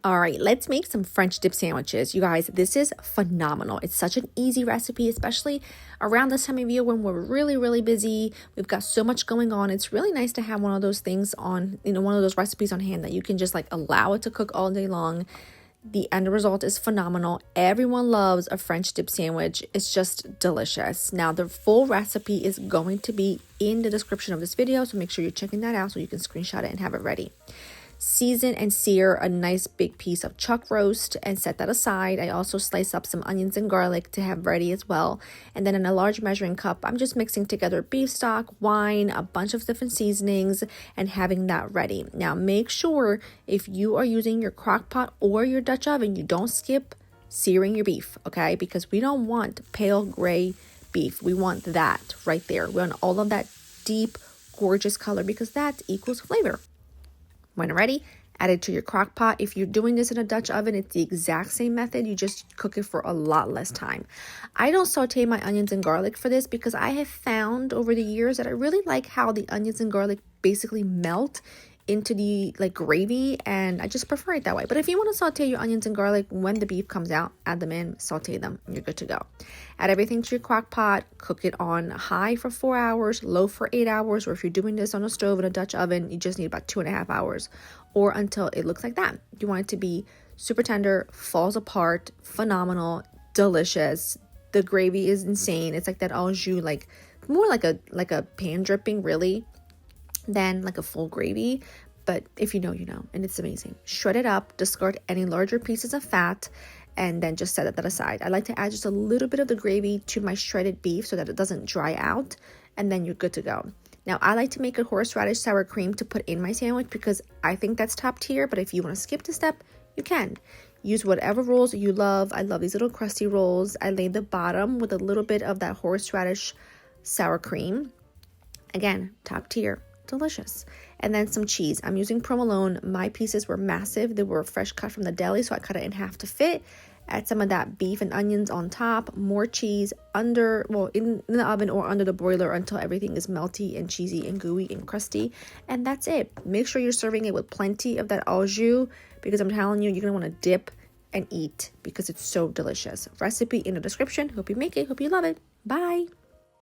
All right, let's make some French dip sandwiches. You guys, this is phenomenal. It's such an easy recipe, especially around this time of year when we're really busy. We've got so much going on. It's really nice to have one of those things on, one of those recipes on hand that you can just like allow it to cook all day long. The end result is phenomenal. Everyone loves a French dip sandwich. It's just delicious. Now, the full recipe is going to be in the description of this video, so make sure you're checking that out so you can screenshot it and have it ready. Season and sear a nice big piece of chuck roast and set that aside. I also slice up some onions and garlic to have ready as well. And then in a large measuring cup, I'm just mixing together beef stock, wine, a bunch of different seasonings, and having that ready. Now, make sure if you are using your crock pot or your Dutch oven, you don't skip searing your beef, okay? Because we don't want pale gray beef. We want that right there. We want all of that deep, gorgeous color because that equals flavor. When ready, add it to your crock pot. If you're doing this in a Dutch oven, it's the exact same method. You just cook it for a lot less time. I don't saute my onions and garlic for this because I have found over the years that I really like how the onions and garlic basically melt into the gravy, and I just prefer it that way. But if you want to saute your onions and garlic when the beef comes out, add them in, saute them, and you're good to go. Add everything to your crock pot, cook it on high for 4 hours, low for 8 hours, or if you're doing this on a stove in a Dutch oven, you just need about 2.5 hours, or until it looks like that. You want it to be super tender, falls apart, phenomenal, delicious. The gravy is insane. It's like that au jus, more like a pan dripping really, than like a full gravy. But if you know, you know, and it's amazing. Shred it up, discard any larger pieces of fat, and then just set that aside. I like to add just a little bit of the gravy to my shredded beef so that it doesn't dry out, and then you're good to go. Now, I like to make a horseradish sour cream to put in my sandwich because I think that's top tier, but if you want to skip the step, you can. Use whatever rolls you love. I love these little crusty rolls. I laid the bottom with a little bit of that horseradish sour cream. Again, top tier. Delicious. And then some cheese. I'm using provolone. My pieces were massive. They were fresh cut from the deli, so I cut it in half to fit. Add some of that beef and onions on top. More cheese in the oven or under the broiler until everything is melty and cheesy and gooey and crusty. And that's it. Make sure you're serving it with plenty of that au jus because I'm telling you, you're going to want to dip and eat because it's so delicious. Recipe in the description. Hope you make it. Hope you love it. Bye.